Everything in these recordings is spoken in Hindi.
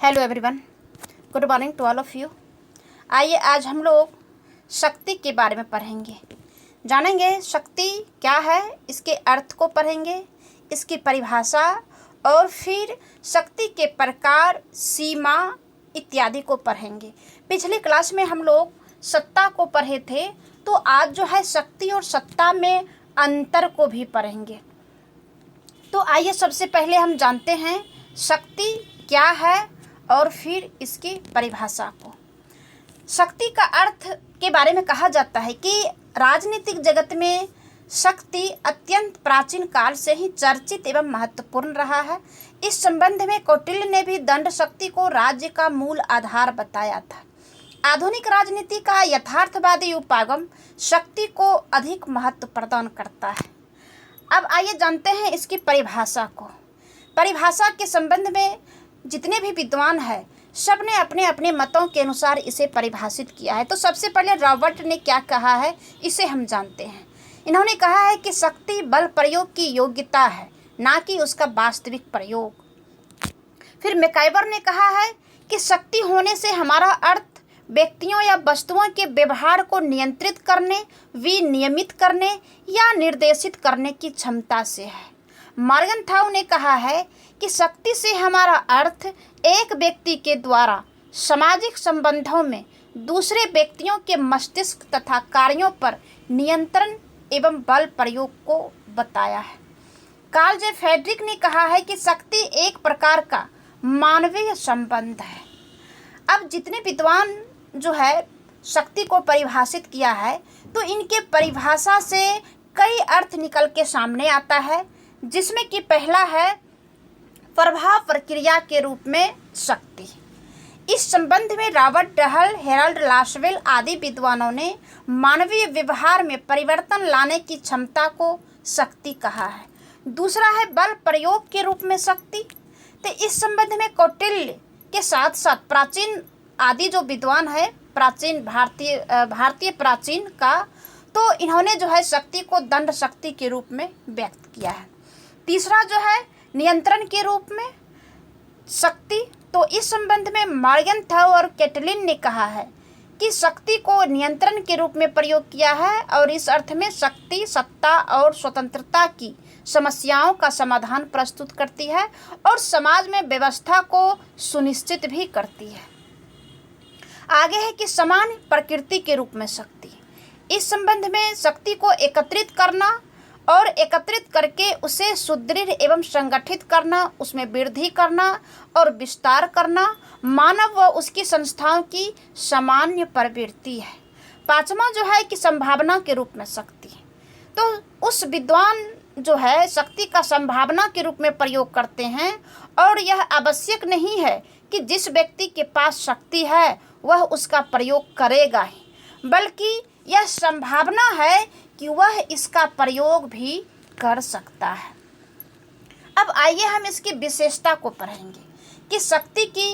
Hello everyone, good morning to all of you. आइए आज हम लोग शक्ति के बारे में पढ़ेंगे, जानेंगे शक्ति क्या है, इसके अर्थ को पढ़ेंगे, इसकी परिभाषा और फिर शक्ति के प्रकार, सीमा इत्यादि को पढ़ेंगे। पिछली क्लास में हम लोग सत्ता को पढ़े थे, तो आज जो है शक्ति और सत्ता में अंतर को भी पढ़ेंगे। तो आइए सबसे पहले हम जानते हैं शक्ति क्या है और फिर इसकी परिभाषा को। शक्ति का अर्थ के बारे में कहा जाता है कि राजनीतिक जगत में शक्ति अत्यंत प्राचीन काल से ही चर्चित एवं महत्वपूर्ण रहा है। इस संबंध में कौटिल्य ने भी दंड शक्ति को राज्य का मूल आधार बताया था। आधुनिक राजनीति का यथार्थवादी उपागम शक्ति को अधिक महत्व प्रदान करता है। अब आइए जानते हैं इसकी परिभाषा को। परिभाषा के संबंध में जितने भी विद्वान हैं सब ने अपने अपने मतों के अनुसार इसे परिभाषित किया है। तो सबसे पहले रॉबर्ट ने क्या कहा है इसे हम जानते हैं। इन्होंने कहा है कि शक्ति बल प्रयोग की योग्यता है, ना कि उसका वास्तविक प्रयोग। फिर मैकाइवर ने कहा है कि शक्ति होने से हमारा अर्थ व्यक्तियों या वस्तुओं के व्यवहार को नियंत्रित करने, विनियमित करने या निर्देशित करने की क्षमता से है। मॉर्गनथाउ ने कहा है कि शक्ति से हमारा अर्थ एक व्यक्ति के द्वारा सामाजिक संबंधों में दूसरे व्यक्तियों के मस्तिष्क तथा कार्यों पर नियंत्रण एवं बल प्रयोग को बताया है। कार्ल जे फ्रेडरिक ने कहा है कि शक्ति एक प्रकार का मानवीय संबंध है। अब जितने विद्वान जो है शक्ति को परिभाषित किया है, तो इनके परिभाषा से कई अर्थ निकल के सामने आता है, जिसमें कि पहला है प्रभाव प्रक्रिया के रूप में शक्ति। इस संबंध में रॉबर्ट डहल, हेराल्ड लासवेल आदि विद्वानों ने मानवीय व्यवहार में परिवर्तन लाने की क्षमता को शक्ति कहा है। दूसरा है बल प्रयोग के रूप में शक्ति। तो इस संबंध में कौटिल्य के साथ साथ प्राचीन आदि जो विद्वान है, प्राचीन भारतीय प्राचीन का, तो इन्होंने जो है शक्ति को दंड शक्ति के रूप में व्यक्त किया है। तीसरा जो है नियंत्रण के रूप में शक्ति। तो इस संबंध में मॉर्गनथाउ और कैटलिन ने कहा है कि शक्ति को नियंत्रण के रूप में प्रयोग किया है और इस अर्थ में शक्ति सत्ता और स्वतंत्रता की समस्याओं का समाधान प्रस्तुत करती है और समाज में व्यवस्था को सुनिश्चित भी करती है। आगे है कि समान प्रकृति के रूप में शक्ति। इस संबंध में शक्ति को एकत्रित करना और एकत्रित करके उसे सुदृढ़ एवं संगठित करना, उसमें वृद्धि करना और विस्तार करना मानव व उसकी संस्थाओं की सामान्य प्रवृत्ति है। पांचवा जो है कि संभावना के रूप में शक्ति। तो उस विद्वान जो है शक्ति का संभावना के रूप में प्रयोग करते हैं और यह आवश्यक नहीं है कि जिस व्यक्ति के पास शक्ति है वह उसका प्रयोग करेगा ही, बल्कि यह संभावना है कि वह इसका प्रयोग भी कर सकता है। अब आइए हम इसकी विशेषता को पढ़ेंगे कि शक्ति की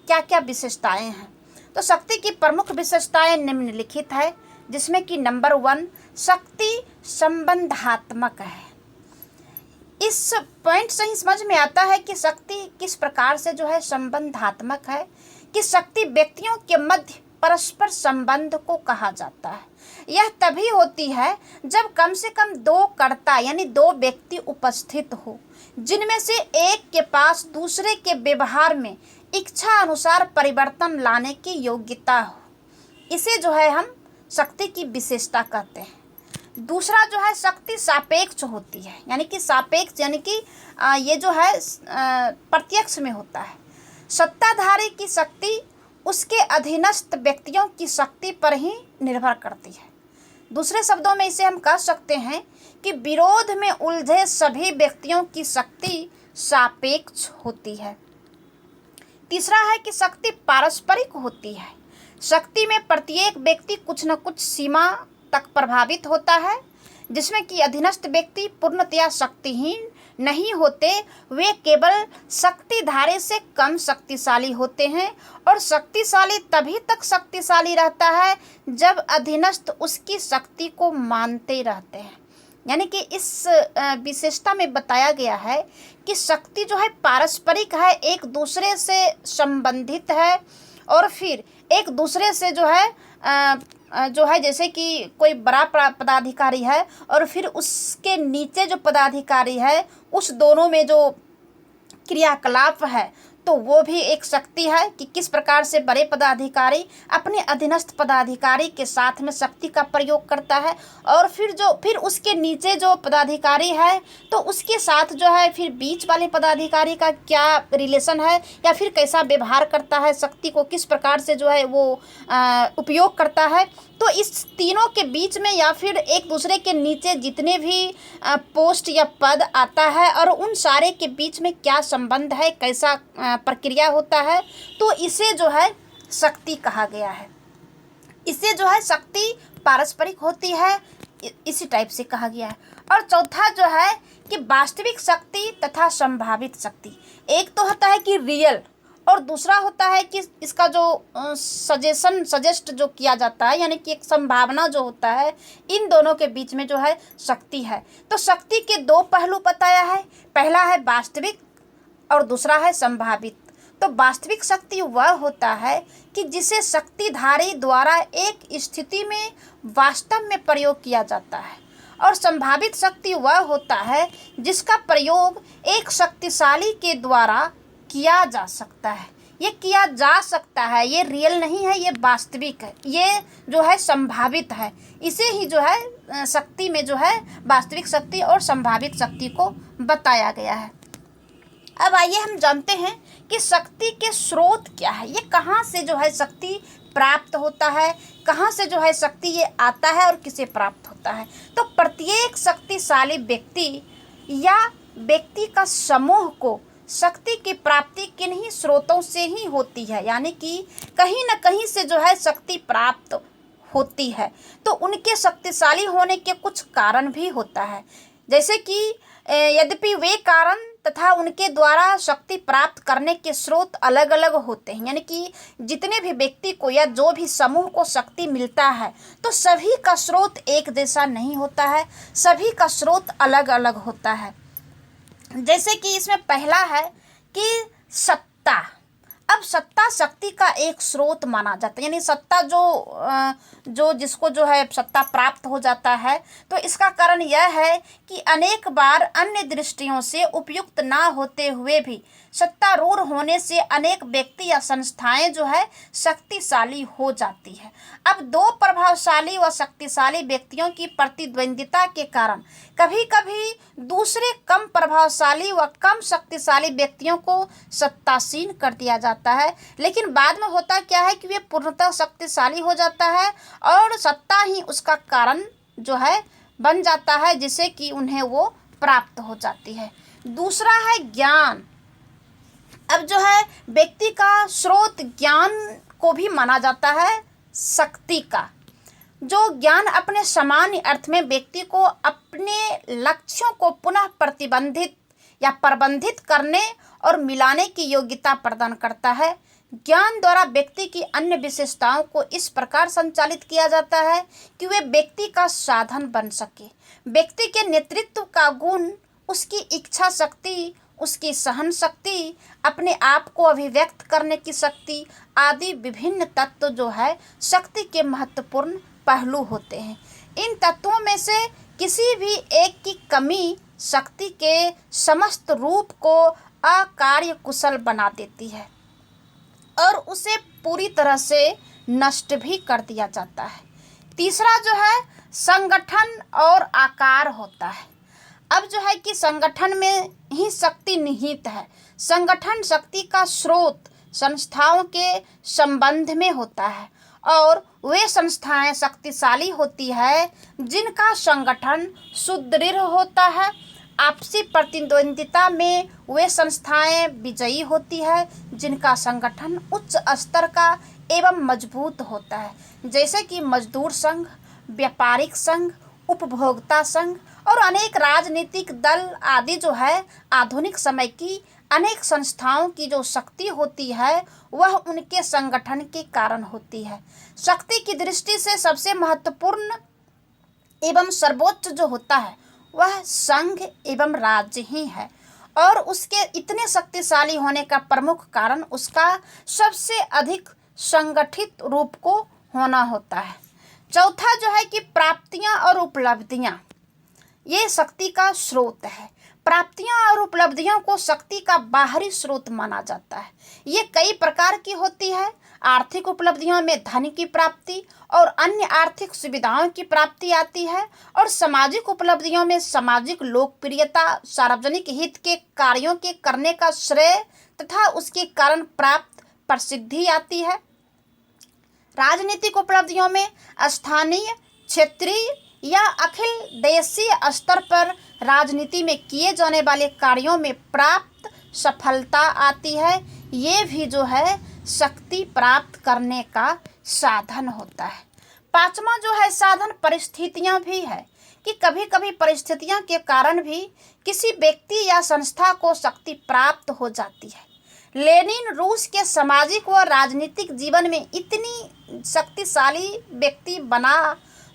क्या क्या विशेषताएं हैं। तो शक्ति की प्रमुख विशेषताएं निम्नलिखित है, जिसमें कि नंबर 1 शक्ति संबंधात्मक है। इस पॉइंट से ही समझ में आता है कि शक्ति किस प्रकार से जो है संबंधात्मक है, कि शक्ति व्यक्तियों के मध्य परस्पर संबंध को कहा जाता है। यह तभी होती है जब कम से कम दो कर्ता यानी दो व्यक्ति उपस्थित हो, जिनमें से एक के पास दूसरे के व्यवहार में इच्छा अनुसार परिवर्तन लाने की योग्यता हो। इसे जो है हम शक्ति की विशेषता कहते हैं। दूसरा जो है शक्ति सापेक्ष होती है, यानी कि सापेक्ष यानी कि ये जो है प्रत्यक्ष में होता है। सत्ताधारी की शक्ति उसके अधीनस्थ व्यक्तियों की शक्ति पर ही निर्भर करती है। दूसरे शब्दों में इसे हम कह सकते हैं कि विरोध में उलझे सभी व्यक्तियों की शक्ति सापेक्ष होती है। तीसरा है कि शक्ति पारस्परिक होती है। शक्ति में प्रत्येक व्यक्ति कुछ न कुछ सीमा तक प्रभावित होता है, जिसमें कि अधीनस्थ व्यक्ति पूर्णतया शक्तिहीन नहीं होते, वे केवल शक्तिधारी से कम शक्तिशाली होते हैं और शक्तिशाली तभी तक शक्तिशाली रहता है जब अधीनस्थ उसकी शक्ति को मानते रहते हैं। यानी कि इस विशेषता में बताया गया है कि शक्ति जो है पारस्परिक है, एक दूसरे से संबंधित है, और फिर एक दूसरे से जो है जैसे कि कोई बड़ा पदाधिकारी है और फिर उसके नीचे जो पदाधिकारी है, उस दोनों में जो क्रियाकलाप है तो वो भी एक शक्ति है कि किस प्रकार से बड़े पदाधिकारी अपने अधीनस्थ पदाधिकारी के साथ में शक्ति का प्रयोग करता है, और फिर उसके नीचे जो पदाधिकारी है तो उसके साथ जो है फिर बीच वाले पदाधिकारी का क्या रिलेशन है या फिर कैसा व्यवहार करता है, शक्ति को किस प्रकार से जो है वो उपयोग करता है। तो इस तीनों के बीच में या फिर एक दूसरे के नीचे जितने भी पोस्ट या पद आता है और उन सारे के बीच में क्या संबंध है, कैसा प्रक्रिया होता है, तो इसे जो है शक्ति कहा गया है। इसे जो है शक्ति पारस्परिक होती है, इसी टाइप से कहा गया है। और चौथा जो है कि वास्तविक शक्ति तथा संभावित शक्ति। एक तो होता है कि रियल, और दूसरा होता है कि इसका जो सजेस्ट जो किया जाता है, यानी कि एक संभावना जो होता है, इन दोनों के बीच में जो है शक्ति है। तो शक्ति के दो पहलू बताया है, पहला है वास्तविक और दूसरा है संभावित। तो वास्तविक शक्ति वह होता है कि जिसे शक्तिधारी द्वारा एक स्थिति में वास्तव में प्रयोग किया जाता है, और संभावित शक्ति वह होता है जिसका प्रयोग एक शक्तिशाली के द्वारा किया जा सकता है। ये किया जा सकता है, ये रियल नहीं है, ये वास्तविक है, ये जो है संभावित है। इसे ही जो है शक्ति में जो है वास्तविक शक्ति और संभावित शक्ति को बताया गया है। अब आइए हम जानते हैं कि शक्ति के स्रोत क्या है, ये कहाँ से जो है शक्ति प्राप्त होता है, कहाँ से जो है शक्ति ये आता है और किसे प्राप्त होता है। तो प्रत्येक शक्तिशाली व्यक्ति या व्यक्ति का समूह को शक्ति की प्राप्ति किन्हीं स्रोतों से ही होती है, यानी कि कहीं न कहीं से जो है शक्ति प्राप्त होती है। तो उनके शक्तिशाली होने के कुछ कारण भी होता है, जैसे कि यद्यपि वे कारण तथा उनके द्वारा शक्ति प्राप्त करने के स्रोत अलग अलग होते हैं, यानी कि जितने भी व्यक्ति को या जो भी समूह को शक्ति मिलता है तो सभी का स्रोत एक जैसा नहीं होता है, सभी का स्रोत अलग अलग होता है। जैसे कि इसमें पहला है कि सत्ता। अब सत्ता शक्ति का एक स्रोत माना जाता है, यानी सत्ता जो जिसको जो है सत्ता प्राप्त हो जाता है, तो इसका कारण यह है कि अनेक बार अन्य दृष्टियों से उपयुक्त ना होते हुए भी सत्तारूढ़ होने से अनेक व्यक्ति या संस्थाएं जो है शक्तिशाली हो जाती है। अब दो प्रभावशाली व शक्तिशाली व्यक्तियों की प्रतिद्वंदिता के कारण कभी कभी दूसरे कम प्रभावशाली व कम शक्तिशाली व्यक्तियों को सत्तासीन कर दिया जाता है, लेकिन बाद में होता क्या है कि वे पूर्णतः शक्तिशाली हो जाता है और सत्ता ही उसका कारण जो है बन जाता है, जिससे कि उन्हें वो प्राप्त हो जाती है। दूसरा है ज्ञान। अब जो है व्यक्ति का स्रोत ज्ञान को भी माना जाता है शक्ति का। जो ज्ञान अपने सामान्य अर्थ में व्यक्ति को अपने लक्ष्यों को पुनः प्रतिबंधित या प्रबंधित करने और मिलाने की योग्यता प्रदान करता है। ज्ञान द्वारा व्यक्ति की अन्य विशेषताओं को इस प्रकार संचालित किया जाता है कि वे व्यक्ति का साधन बन सके। व्यक्ति के नेतृत्व का गुण, उसकी इच्छा शक्ति, उसकी सहन शक्ति, अपने आप को अभिव्यक्त करने की शक्ति आदि विभिन्न तत्व जो है शक्ति के महत्वपूर्ण पहलू होते हैं। इन तत्वों में से किसी भी एक की कमी शक्ति के समस्त रूप को अकार्य कुशल बना देती है और उसे पूरी तरह से नष्ट भी कर दिया जाता है। तीसरा जो है संगठन और आकार होता है। अब जो है कि संगठन में ही शक्ति निहित है। संगठन शक्ति का स्रोत संस्थाओं के संबंध में होता है और वे संस्थाएं शक्तिशाली होती है जिनका संगठन सुदृढ़ होता है। आपसी प्रतिद्वंदिता में वे संस्थाएं विजयी होती है जिनका संगठन उच्च स्तर का एवं मजबूत होता है, जैसे कि मजदूर संघ, व्यापारिक संघ, उपभोक्ता संघ और अनेक राजनीतिक दल आदि जो है आधुनिक समय की अनेक संस्थाओं की जो शक्ति होती है वह उनके संगठन के कारण होती है। शक्ति की दृष्टि से सबसे महत्वपूर्ण एवं सर्वोच्च जो होता है वह संघ एवं राज्य ही है और उसके इतने शक्तिशाली होने का प्रमुख कारण उसका सबसे अधिक संगठित रूप को होना होता है। चौथा जो है कि प्राप्तियां और उपलब्धियां, ये शक्ति का स्रोत है। प्राप्तियां और उपलब्धियों को शक्ति का बाहरी स्रोत माना जाता है। ये कई प्रकार की होती है। आर्थिक उपलब्धियों में धन की प्राप्ति और अन्य आर्थिक सुविधाओं की प्राप्ति आती है और सामाजिक उपलब्धियों में सामाजिक लोकप्रियता, सार्वजनिक हित के कार्यों के करने का श्रेय तथा उसके कारण प्राप्त प्रसिद्धि आती है। राजनीतिक उपलब्धियों में स्थानीय, क्षेत्रीय या अखिल देशीय स्तर पर राजनीति में किए जाने वाले कार्यों में प्राप्त सफलता आती है। ये भी जो है शक्ति प्राप्त करने का साधन होता है। पांचवा जो है साधन परिस्थितियां भी है कि कभी कभी परिस्थितियों के कारण भी किसी व्यक्ति या संस्था को शक्ति प्राप्त हो जाती है। लेनिन रूस के सामाजिक व राजनीतिक जीवन में इतनी शक्तिशाली व्यक्ति बना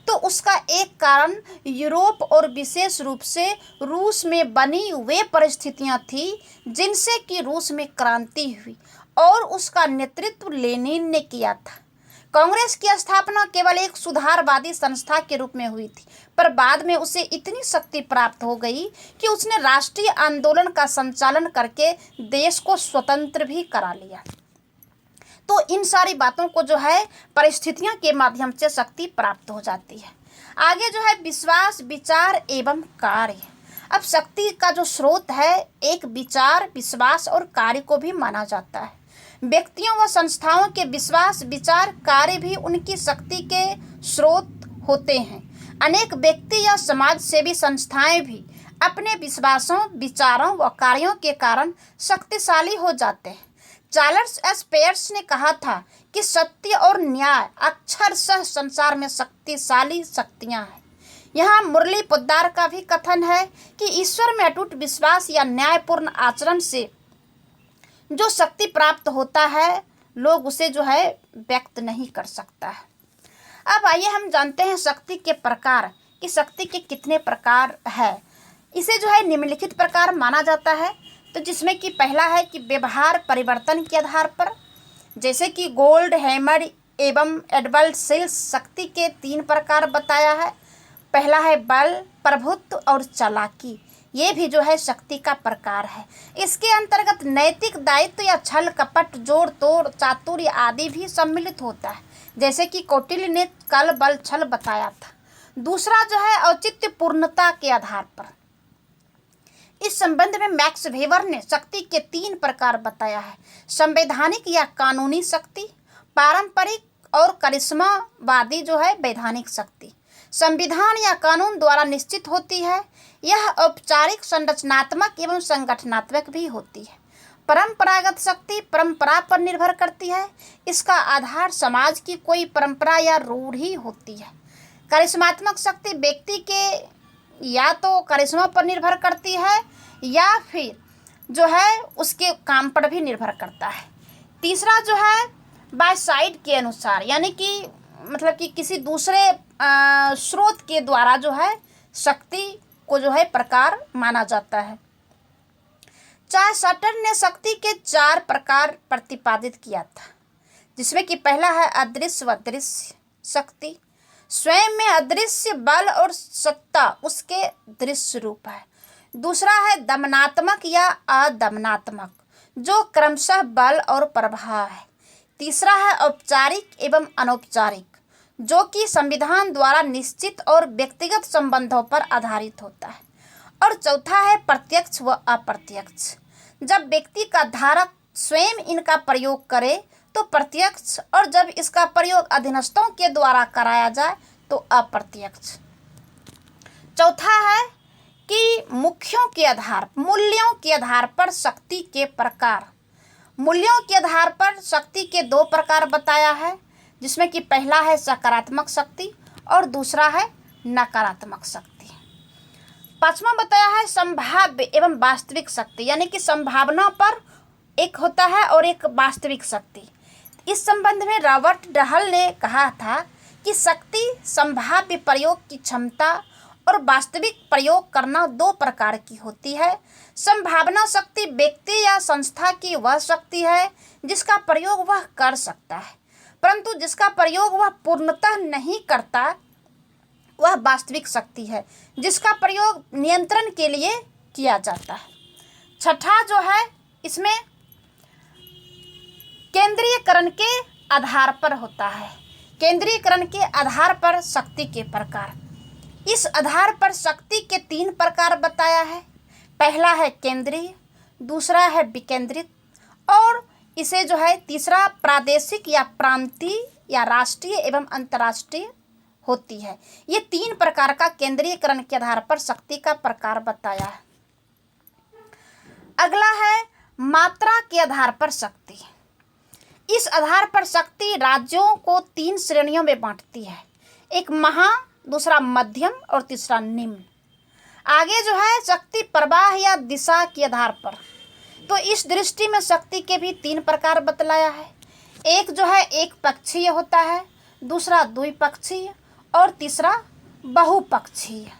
तो उसका एक कारण यूरोप और विशेष रूप से रूस में बनी वे परिस्थितियां थी जिनसे कि रूस में क्रांति हुई और उसका नेतृत्व लेनिन ने किया था। कांग्रेस की स्थापना केवल एक सुधारवादी संस्था के रूप में हुई थी, पर बाद में उसे इतनी शक्ति प्राप्त हो गई कि उसने राष्ट्रीय आंदोलन का संचालन करके देश को स्वतंत्र भी करा लिया। तो इन सारी बातों को जो है परिस्थितियों के माध्यम से शक्ति प्राप्त हो जाती है। आगे जो है विश्वास, विचार एवं कार्य। अब शक्ति का जो स्रोत है एक विचार, विश्वास और कार्य को भी माना जाता है। व्यक्तियों व संस्थाओं के विश्वास, विचार, कार्य भी उनकी शक्ति के स्रोत होते हैं। अनेक व्यक्ति या समाज सेवी संस्थाएं भी अपने विश्वासों, विचारों व कार्यों के कारण शक्तिशाली हो जाते हैं। चार्ल्स एस पेयर्स ने कहा था कि सत्य और न्याय अक्षरशः संसार में शक्तिशाली शक्तियां हैं। यहाँ मुरली पोद्दार का भी कथन है कि ईश्वर में अटूट विश्वास या न्यायपूर्ण आचरण से जो शक्ति प्राप्त होता है, लोग उसे जो है व्यक्त नहीं कर सकता है। अब आइए हम जानते हैं शक्ति के प्रकार कि शक्ति के कितने प्रकार है। इसे जो है निम्नलिखित प्रकार माना जाता है, तो जिसमें कि पहला है कि व्यवहार परिवर्तन के आधार पर, जैसे कि गोल्ड हैमर एवं एडवर्ड सिल्स शक्ति के 3 प्रकार बताया है। पहला है बल, प्रभुत्व और चालाकी, ये भी जो है शक्ति का प्रकार है। इसके अंतर्गत नैतिक दायित्व या छल कपट, जोड़ तोड़, चातुर्य आदि भी सम्मिलित होता है, जैसे कि कौटिल्य ने कल बल छल बताया था। दूसरा जो है औचित्य पूर्णता के आधार पर। इस संबंध में मैक्स वेबर ने शक्ति के 3 प्रकार बताया है। संवैधानिक या कानूनी शक्ति, पारंपरिक और करिश्मावादी जो है वैधानिक शक्ति। संविधान या कानून द्वारा निश्चित होती है। यह औपचारिक, संरचनात्मक एवं संगठनात्मक भी होती है। परंपरागत शक्ति परंपरा पर निर्भर करती है। इसका आधार समाज की कोई परंपरा या रूढ़ी होती है। करिश्मात्मक शक्ति व्यक्ति के या तो करिश्मा पर निर्भर करती है या फिर जो है उसके काम पर भी निर्भर करता है। तीसरा जो है बाय साइड के अनुसार, यानी कि मतलब कि किसी दूसरे स्रोत के द्वारा जो है शक्ति को जो है प्रकार माना जाता है। चार्ल्स सटर ने शक्ति के 4 प्रकार प्रतिपादित किया था, जिसमें कि पहला है अदृश्य व दृश्य शक्ति। स्वयं में अदृश्य बल और सत्ता उसके दृश्य रूप है। दूसरा है दमनात्मक या अदमनात्मक, जो क्रमशः बल और प्रभाव है। तीसरा है औपचारिक एवं अनौपचारिक, जो कि संविधान द्वारा निश्चित और व्यक्तिगत संबंधों पर आधारित होता है। और चौथा है प्रत्यक्ष व अप्रत्यक्ष, जब व्यक्ति का धारक स्वयं इनका प्रयोग करे तो प्रत्यक्ष, और जब इसका प्रयोग अधीनस्थों के द्वारा कराया जाए तो अप्रत्यक्ष। चौथा है कि मुख्यों के आधार, मूल्यों के आधार पर शक्ति के प्रकार। मूल्यों के आधार पर शक्ति के 2 प्रकार बताया है, जिसमें कि पहला है सकारात्मक शक्ति और दूसरा है नकारात्मक शक्ति। 5वां बताया है संभाव्य एवं वास्तविक शक्ति, यानी कि संभावना पर एक होता है और एक वास्तविक शक्ति। इस संबंध में रॉबर्ट डहल ने कहा था कि शक्ति संभाव्य प्रयोग की क्षमता और वास्तविक प्रयोग करना दो प्रकार की होती है। संभावना शक्ति व्यक्ति या संस्था की वह शक्ति है जिसका प्रयोग वह कर सकता है, परंतु जिसका प्रयोग वह पूर्णतः नहीं करता वह वास्तविक शक्ति है जिसका प्रयोग नियंत्रण के लिए किया जाता है। छठा जो है इसमें केंद्रीयकरण के आधार पर होता है। केंद्रीयकरण के आधार पर शक्ति के प्रकार। इस आधार पर शक्ति के 3 प्रकार बताया है। पहला है केंद्रीय, दूसरा है विकेंद्रित और इसे जो है तीसरा प्रादेशिक या प्रांतीय या राष्ट्रीय एवं अंतर्राष्ट्रीय होती है। ये 3 प्रकार का केंद्रीयकरण के आधार पर शक्ति का प्रकार बताया है। अगला है मात्रा के आधार पर शक्ति। इस आधार पर शक्ति राज्यों को 3 श्रेणियों में बांटती है, एक महा, दूसरा मध्यम और तीसरा निम्न। आगे जो है शक्ति प्रवाह या दिशा के आधार पर, तो इस दृष्टि में शक्ति के भी 3 प्रकार बतलाया है। एक जो है एक पक्षीय होता है, दूसरा द्विपक्षीय और तीसरा बहुपक्षीय।